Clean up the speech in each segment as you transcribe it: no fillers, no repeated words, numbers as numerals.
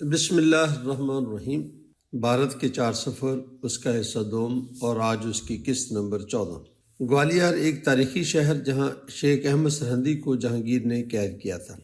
بسم اللہ الرحمن الرحیم۔ بھارت کے 4 سفر، اس کا حصہ دوم، اور آج اس کی قسط نمبر 14۔ گوالیار ایک تاریخی شہر جہاں شیخ احمد سرہندی کو جہانگیر نے قید کیا تھا۔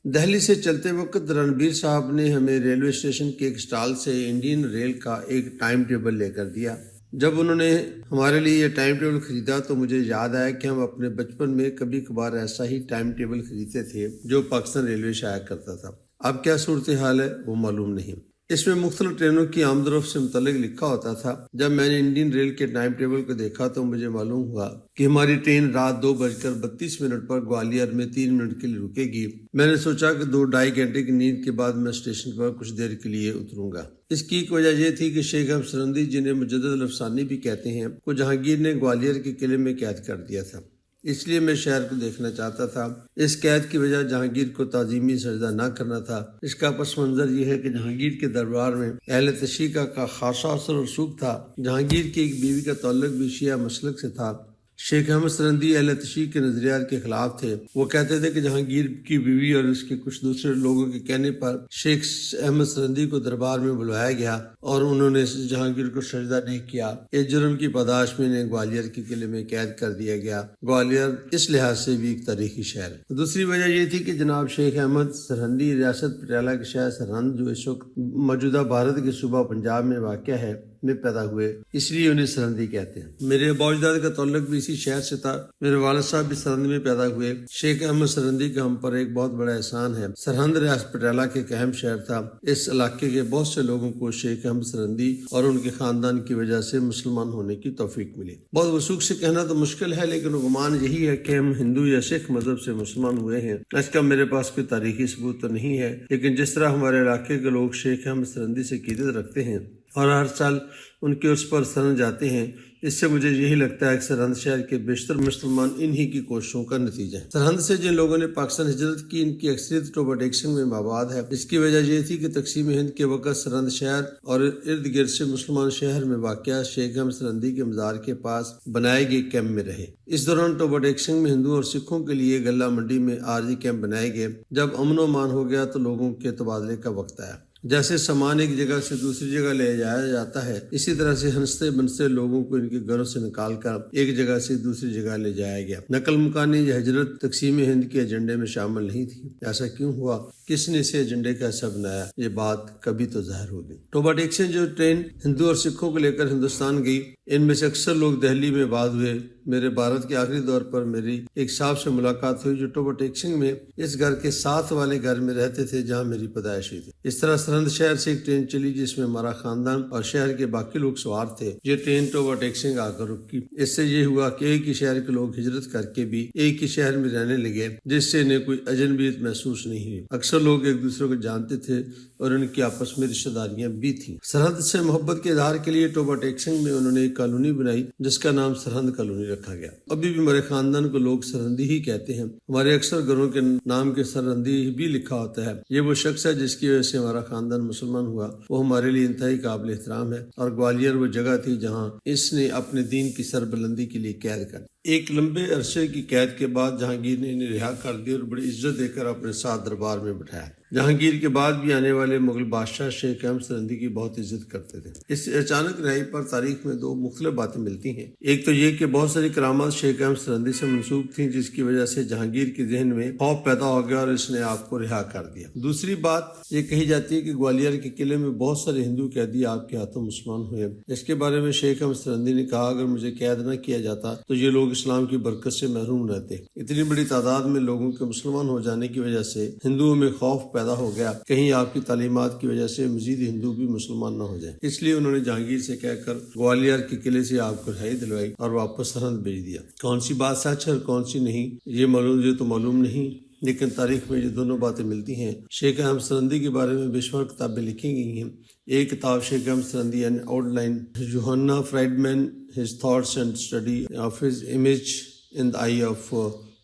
دہلی سے چلتے وقت رنبیر صاحب نے ہمیں ریلوے اسٹیشن کے ایک اسٹال سے انڈین ریل کا ایک ٹائم ٹیبل لے کر دیا۔ جب انہوں نے ہمارے لیے یہ ٹائم ٹیبل خریدا تو مجھے یاد آیا کہ ہم اپنے بچپن میں کبھی کبھار ایسا ہی ٹائم ٹیبل خریدتے تھے جو پاکستان ریلوے شائع کرتا تھا۔ اب کیا صورتحال ہے وہ معلوم نہیں۔ اس میں مختلف ٹرینوں کی آمد و رفت سے متعلق لکھا ہوتا تھا۔ جب میں نے انڈین ریل کے ٹائم ٹیبل کو دیکھا تو مجھے معلوم ہوا کہ ہماری ٹرین رات 2:32 پر گوالیار میں 3 منٹ کے لیے رکے گی۔ میں نے سوچا کہ 2-2.5 گھنٹے کی نیند کے بعد میں اسٹیشن پر کچھ دیر کے لیے اتروں گا۔ اس کی ایک وجہ یہ تھی کہ شیخ احمد سرہندی، جنہیں مجدد الافسانی بھی کہتے ہیں، کو جہانگیر نے گوالیار کے قلعے میں قید کر دیا تھا۔ اس لیے میں شہر کو دیکھنا چاہتا تھا۔ اس قید کی وجہ جہانگیر کو تعظیمی سجدہ نہ کرنا تھا۔ اس کا پس منظر یہ ہے کہ جہانگیر کے دربار میں اہل تشیع کا خاصا اثر و رسوخ تھا۔ جہانگیر کی ایک بیوی کا تعلق بھی شیعہ مسلک سے تھا۔ شیخ احمد سرہندی اہل تشیع کے نظریات کے خلاف تھے۔ وہ کہتے تھے کہ جہانگیر کی بیوی اور اس کے کچھ دوسرے لوگوں کے کہنے پر شیخ احمد سرہندی کو دربار میں بلوایا گیا اور انہوں نے جہانگیر کو سجدہ نہیں کیا۔ اس جرم کی پاداش میں انہیں گوالیار کے قلعے میں قید کر دیا گیا۔ گوالیار اس لحاظ سے بھی ایک تاریخی شہر ہے۔ دوسری وجہ یہ تھی کہ جناب شیخ احمد سرہندی ریاست پٹیالہ کے شہر سرہند، جو اس وقت موجودہ بھارت کے صوبہ پنجاب میں واقع ہے، میں پیدا ہوئے، اس لیے انہیں سرہندی کہتے ہیں۔ میرے ابا اجداد کا تعلق بھی اسی شہر سے تھا۔ میرے والد صاحب بھی سرہند میں پیدا ہوئے۔ شیخ احمد سرہندی کا ہم پر ایک بہت بڑا احسان ہے۔ سرہند ریاست پٹیالہ کے ایک اہم شہر تھا۔ اس علاقے کے بہت سے لوگوں کو شیخ احمد سرہندی اور ان کے خاندان کی وجہ سے مسلمان ہونے کی توفیق ملی۔ بہت وثوق سے کہنا تو مشکل ہے، لیکن گمان یہی ہے کہ ہم ہندو یا سکھ مذہب سے مسلمان ہوئے ہیں۔ اس کا میرے پاس کوئی تاریخی ثبوت تو نہیں ہے، لیکن جس طرح ہمارے علاقے کے لوگ شیخ احمد سرہندی سے عقیدت رکھتے ہیں اور ہر سال ان کے عرس پر سرہند جاتے ہیں، اس سے مجھے یہی لگتا ہے کہ سرہند شہر کے بیشتر مسلمان انہی کی کوششوں کا نتیجہ ہے۔ سرہند سے جن لوگوں نے پاکستان ہجرت کی، ان کی اکثریت ٹوبا ڈیکسن میں آباد ہے۔ اس کی وجہ یہ تھی کہ تقسیم ہند کے وقت سرہند شہر اور ارد گرد سے مسلمان شہر میں واقع شیخ احمد سرہندی کے مزار کے پاس بنائے گئے کیمپ میں رہے۔ اس دوران ٹوبا ڈیکسن میں ہندوؤں اور سکھوں کے لیے غلہ منڈی میں عارضی کیمپ بنائے گئے۔ جب امن و امان ہو گیا تو لوگوں کے تبادلے کا وقت آیا۔ جیسے سامان ایک جگہ سے دوسری جگہ لے جایا جاتا ہے، اسی طرح سے ہنستے بنستے لوگوں کو ان کے گھروں سے نکال کر ایک جگہ سے دوسری جگہ لے جایا گیا۔ نقل مکانی یا ہجرت تقسیم ہند کے ایجنڈے میں شامل نہیں تھی۔ ایسا کیوں ہوا؟ کس نے اسے ایجنڈے کا حصہ بنایا؟ یہ بات کبھی تو ظاہر ہوگی۔ ٹوبا ڈیکسن جو ٹرین ہندو اور سکھوں کو لے کر ہندوستان گئی، ان میں سے اکثر لوگ دہلی میں آباد ہوئے۔ میرے بھارت کے آخری دور پر میری ایک صاحب سے ملاقات ہوئی جو ٹوبا ڈیکسن میں اس گھر کے ساتھ والے گھر میں رہتے تھے جہاں میری پیدائش ہوئی تھی۔ اس طرح سرہند شہر سے ایک ٹرین چلی جس میں ہمارا خاندان اور شہر کے باقی لوگ سوار تھے۔ یہ ٹرین ٹوبا ڈیکسن آ کر رکی۔ اس سے یہ ہوا کہ ایک ہی شہر کے لوگ ہجرت کر کے بھی ایک ہی شہر میں رہنے لگے، جس سے انہیں کوئی اجنبیت محسوس نہیں ہوئی۔ اکثر لوگ ایک دوسرے کو جانتے تھے اور ان کی آپس میں رشتہ داریاں بھی تھیں۔ سرحد سے محبت کے اظہار کے لیے ٹوبا ڈیکسن میں انہوں نے ایک کالونی بنائی جس کا نام سرہند کالونی رکھا گیا۔ ابھی بھی ہمارے خاندان کو لوگ سرہندی ہی کہتے ہیں۔ ہمارے اکثر گھروں کے نام کے سرہندی بھی لکھا ہوتا ہے۔ یہ وہ شخص ہے جس کی وجہ سے ہمارا خاندان مسلمان ہوا۔ وہ ہمارے لیے انتہائی قابل احترام ہے، اور گوالیار وہ جگہ تھی جہاں اس نے اپنے دین کی سربلندی کے لیے قید کر۔ ایک لمبے عرصے کی قید کے بعد جہانگیر نے انہیں رہا کر دیا اور بڑی عزت دے کر اپنے ساتھ دربار میں بٹھایا۔ جہانگیر کے بعد بھی آنے والے مغل بادشاہ شیخ احمد سرہندی کی بہت عزت کرتے تھے۔ اس اچانک رہائی پر تاریخ میں 2 مختلف باتیں ملتی ہیں۔ ایک تو یہ کہ بہت ساری کرامات شیخ احمد سرہندی سے منسوب تھیں، جس کی وجہ سے جہانگیر کے ذہن میں خوف پیدا ہو گیا اور اس نے آپ کو رہا کر دیا۔ دوسری بات یہ کہی جاتی ہے کہ گوالیار کے قلعے میں بہت سارے ہندو قیدی آپ کے ہاتھوں مسلمان ہوئے۔ اس کے بارے میں شیخ احمد سرہندی نے کہا، اگر مجھے قید نہ کیا جاتا تو یہ لوگ اسلام کی برکت سے محروم رہتے۔ اتنی بڑی تعداد میں لوگوں کے مسلمان ہو جانے کی وجہ سے ہندوؤں میں خوف پیدا ہو گیا، کہیں آپ کی تعلیمات کی وجہ سے مزید ہندو بھی مسلمان نہ ہو جائیں۔ اس لیے انہوں نے جہانگیر سے کہہ کر گوالیار کے قلعے سے آپ کو رہائی دلوائی اور واپس سرہند بھیج دیا۔ کون سی بات سچ ہے اور کون سی نہیں، یہ تو معلوم نہیں، لیکن تاریخ میں یہ دونوں باتیں ملتی ہیں۔ شیخ احمد سرہندی کے بارے میں بے شمار کتابیں لکھی گئی ہیں۔ ایک کتاب Shaikh Ahmad Sirhindi an outline Yohanan Friedmann his thoughts and study of his image in the eye of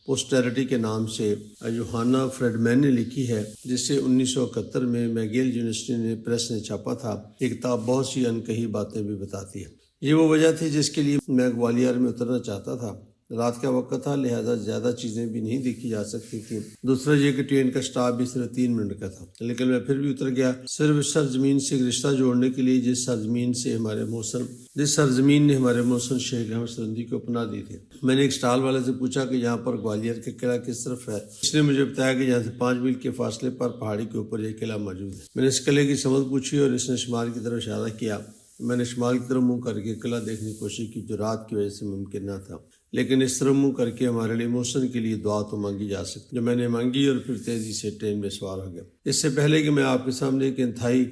posterity کے نام سے یوحنا فریڈمین نے لکھی ہے، جس سے 1971 میں میگیل یونیورسٹی نے پریس نے چھاپا تھا۔ یہ کتاب بہت سی انکہی باتیں بھی بتاتی ہے۔ یہ وہ وجہ تھی جس کے لیے میں گوالیار میں اترنا چاہتا تھا۔ رات کا وقت تھا، لہذا زیادہ چیزیں بھی نہیں دیکھی جا سکتی تھیں۔ دوسرا یہ کہ ٹرین کا اسٹاپ بھی صرف 3 منٹ کا تھا، لیکن میں پھر بھی اتر گیا، صرف اس سرزمین سے ایک رشتہ جوڑنے کے لیے جس سرزمین نے ہمارے محسن شیخ احمد سرہندی کو اپنا دی تھی۔ میں نے ایک اسٹال والے سے پوچھا کہ یہاں پر گوالیار کا قلعہ کس طرف ہے۔ اس نے مجھے بتایا کہ یہاں سے 5 میل کے فاصلے پر پہاڑی کے اوپر یہ قلعہ موجود ہے۔ میں نے اس قلعے کی سمت پوچھی اور اس نے شمال کی طرف اشارہ کیا۔ میں نے شمال کی طرف منہ کر کے قلعہ دیکھنے کی کوشش کی، جو رات کی وجہ سے ممکن نہ تھا، لیکن اس طرح منہ کر کے ہمارے لیے محسن کے لیے دعا تو مانگی جا سکتی، جو میں نے مانگی اور پھر تیزی سے ٹرین میں سوار ہو گیا۔ اس سے پہلے کہ میں آپ کے سامنے ایک انتہائی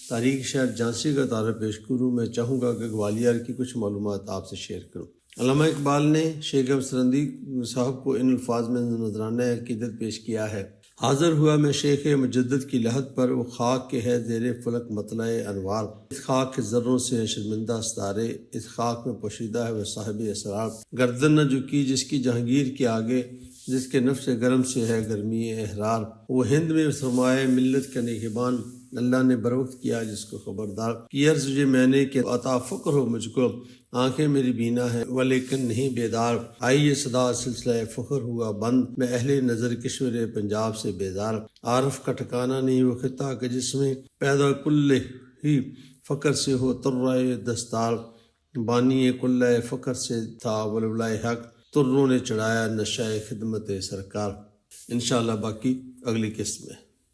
تاریخی شہر جھانسی کا تعارف پیش کروں، میں چاہوں گا کہ گوالیار کی کچھ معلومات آپ سے شیئر کروں۔ علامہ اقبال نے شیخ احمد سرہندی صاحب کو ان الفاظ میں نذرانہ عقیدت پیش کیا ہے: حاضر ہوا میں شیخ مجدد کی لحد پر، وہ خاک کے ہے زیر فلک مطلع انوار، اس خاک کے ذروں سے شرمندہ ستارے، اس خاک میں پوشیدہ ہے وہ صاحب اسرار، گردن نہ جھکی جس کی جہانگیر کے آگے، جس کے نفس گرم سے ہے گرمی احرار، وہ ہند میں سرمایہ ملت کا نگہبان، اللہ نے بروقت کیا جس کو خبردار، کی عرض یہ میں نے کہ عطا فکر ہو مجھ کو، آنکھیں میری بینا ہے ولیکن نہیں بیدار، آئی یہ صدا سلسلہ فخر ہوا بند، میں اہل نظر کشور پنجاب سے بیزار، عارف کا ٹھکانہ نہیں وہ خطہ کہ جس میں پیدا کل ہی فقر سے ہو ترائے دستار، بانی کلہ فقر سے تھا ولولائے حق، تروں نے چڑھایا نشہ خدمت سرکار۔ انشاءاللہ باقی اگلی قسط میں۔